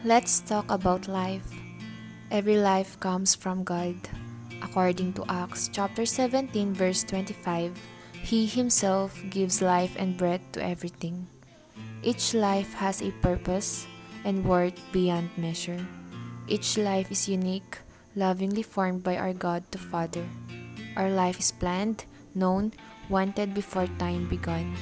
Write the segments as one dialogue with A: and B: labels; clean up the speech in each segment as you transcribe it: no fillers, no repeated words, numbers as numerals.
A: Let's talk about life. Every life comes from God. According to Acts chapter 17 verse 25, He Himself gives life and breath to everything. Each life has a purpose and worth beyond measure. Each life is unique, lovingly formed by our God the Father. Our life is planned, known, wanted before time began.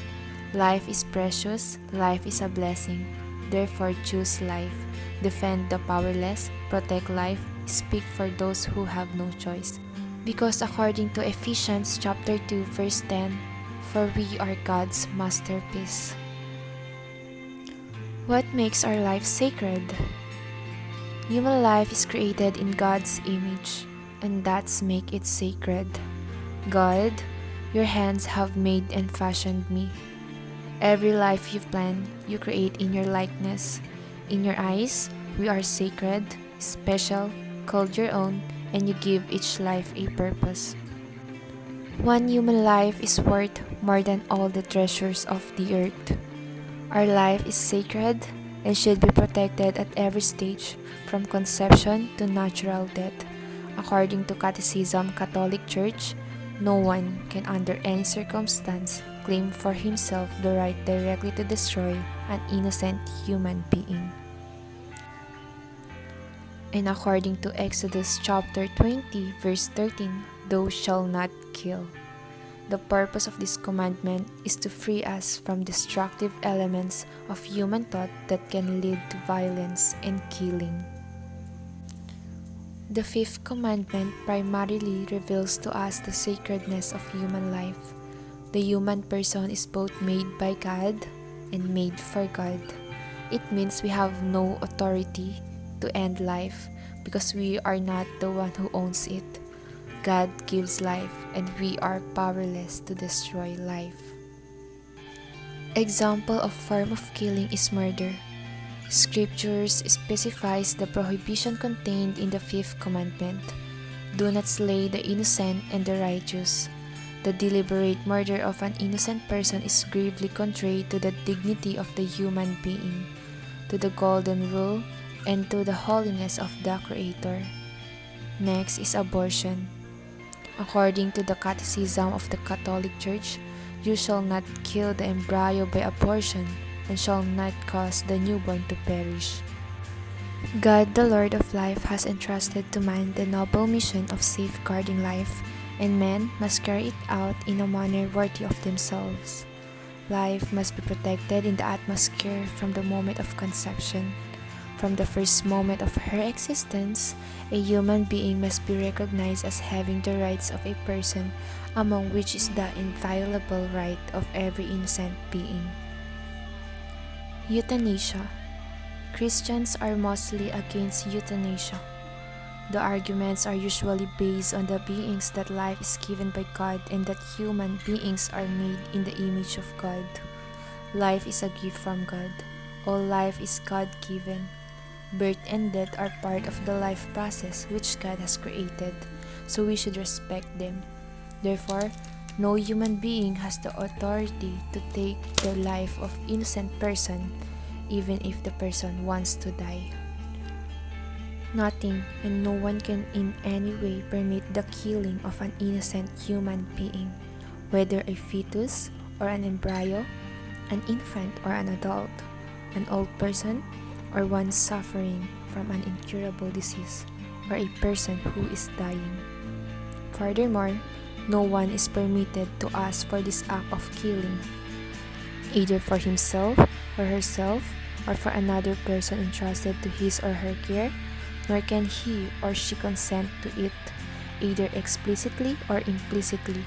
A: Life is precious, life is a blessing. Therefore choose life. Defend the powerless, protect life, speak for those who have no choice. Because according to Ephesians chapter 2 verse 10, for we are God's masterpiece. What makes our life sacred? Human life is created in God's image, and that's make it sacred. God, your hands have made and fashioned me. Every life you plan, you create in your likeness. In your eyes, we are sacred, special, called your own, and you give each life a purpose. One human life is worth more than all the treasures of the earth. Our life is sacred and should be protected at every stage, from conception to natural death. According to Catechism Catholic Church, no one can under any circumstance claim for himself the right directly to destroy an innocent human being. And according to Exodus chapter 20 verse 13, thou shalt not kill. The purpose of this commandment is to free us from destructive elements of human thought that can lead to violence and killing. The fifth commandment primarily reveals to us the sacredness of human life. The human person is both made by God and made for God. It means we have no authority to end life because we are not the one who owns it. God gives life and we are powerless to destroy life. Example of form of killing is murder. Scriptures specifies the prohibition contained in the fifth commandment. Do not slay the innocent and the righteous. The deliberate murder of an innocent person is gravely contrary to the dignity of the human being, to the golden rule, and to the holiness of the Creator. Next is abortion. According to the Catechism of the Catholic Church, you shall not kill the embryo by abortion and shall not cause the newborn to perish. God, the Lord of life, has entrusted to man the noble mission of safeguarding life, and men must carry it out in a manner worthy of themselves. Life must be protected in the atmosphere from the moment of conception. From the first moment of her existence, a human being must be recognized as having the rights of a person, among which is the inviolable right of every innocent being. Euthanasia. Christians are mostly against euthanasia. The arguments are usually based on the beings that life is given by God and that human beings are made in the image of God. Life is a gift from God. All life is God-given. Birth and death are part of the life process which God has created, so we should respect them. Therefore, no human being has the authority to take the life of innocent person, even if the person wants to die. Nothing and no one can in any way permit the killing of an innocent human being, whether a fetus or an embryo, an infant or an adult, an old person, or one suffering from an incurable disease, or a person who is dying. Furthermore, no one is permitted to ask for this act of killing, either for himself or herself, or for another person entrusted to his or her care, nor can he or she consent to it, either explicitly or implicitly,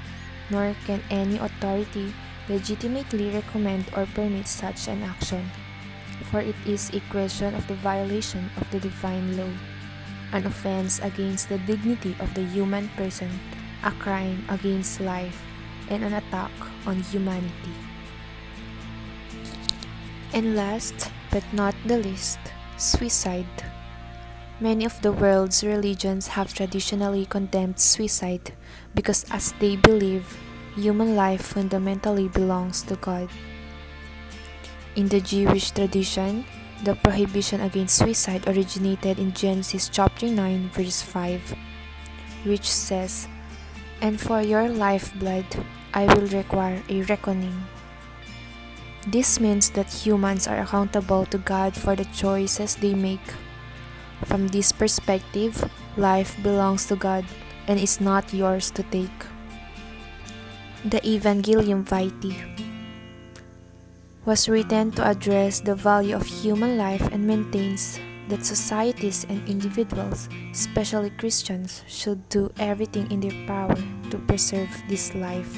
A: nor can any authority legitimately recommend or permit such an action. For it is a question of the violation of the divine law, an offense against the dignity of the human person, a crime against life, and an attack on humanity. And last but not the least, suicide. Many of the world's religions have traditionally condemned suicide because, as they believe, human life fundamentally belongs to God. In the Jewish tradition, The prohibition against suicide originated in Genesis chapter 9 verse 5, which says, "And for your lifeblood I will require a reckoning." This means that humans are accountable to God for the choices they make. From this perspective, life belongs to God and is not yours to take. The EVANGELIUM VITAE was written to address the value of human life and maintains that societies and individuals, especially Christians, should do everything in their power to preserve this life.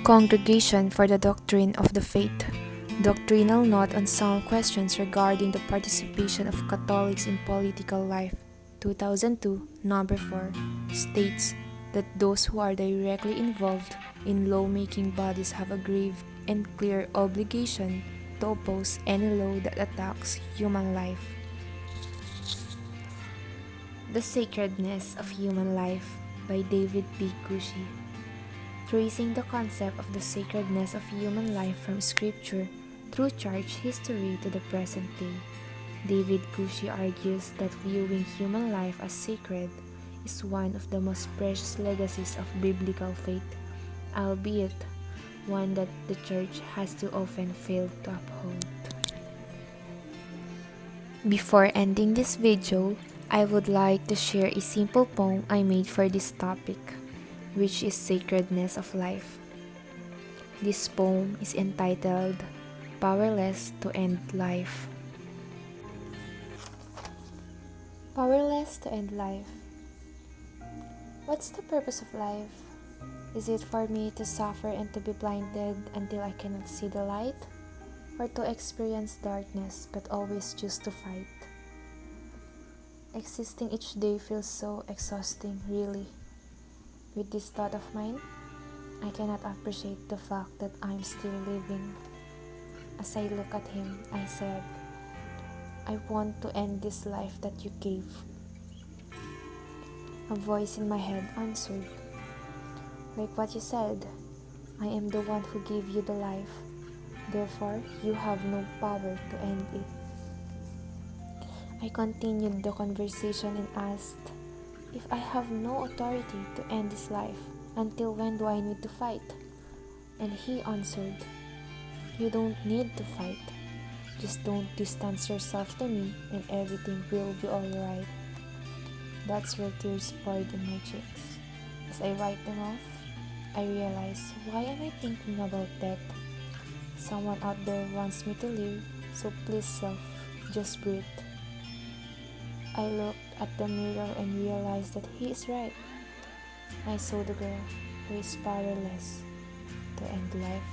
A: Congregation for the Doctrine of the Faith. Doctrinal Note on Sound Questions Regarding the Participation of Catholics in Political Life, 2002, number 4, states that those who are directly involved in law-making bodies have a grave and clear obligation to oppose any law that attacks human life. The Sacredness of Human Life by David P. Cushie. Tracing the concept of the sacredness of human life from Scripture through church history to the present day, David Cushie argues that viewing human life as sacred is one of the most precious legacies of biblical faith, albeit one that the church has too often failed to uphold. Before ending this video, I would like to share a simple poem I made for this topic, which is Sacredness of Life. This poem is entitled "Powerless to End Life." Powerless to end life. What's the purpose of life? Is it for me to suffer and to be blinded until I cannot see the light? Or to experience darkness but always choose to fight? Existing each day feels so exhausting, really. With this thought of mine, I cannot appreciate the fact that I'm still living. As I look at him, I said, "I want to end this life that you gave." A voice in my head answered, "Like what you said, I am the one who gave you the life. Therefore, you have no power to end it." I continued the conversation and asked, "If I have no authority to end this life, until when do I need to fight?" And he answered, "You don't need to fight. Just don't distance yourself to me and everything will be alright." That's where tears poured in my cheeks. As I wiped them off, I realized, why am I thinking about death? Someone out there wants me to live, so please self, just breathe. I looked at the mirror and realized that he is right. I saw the girl who is powerless to end life.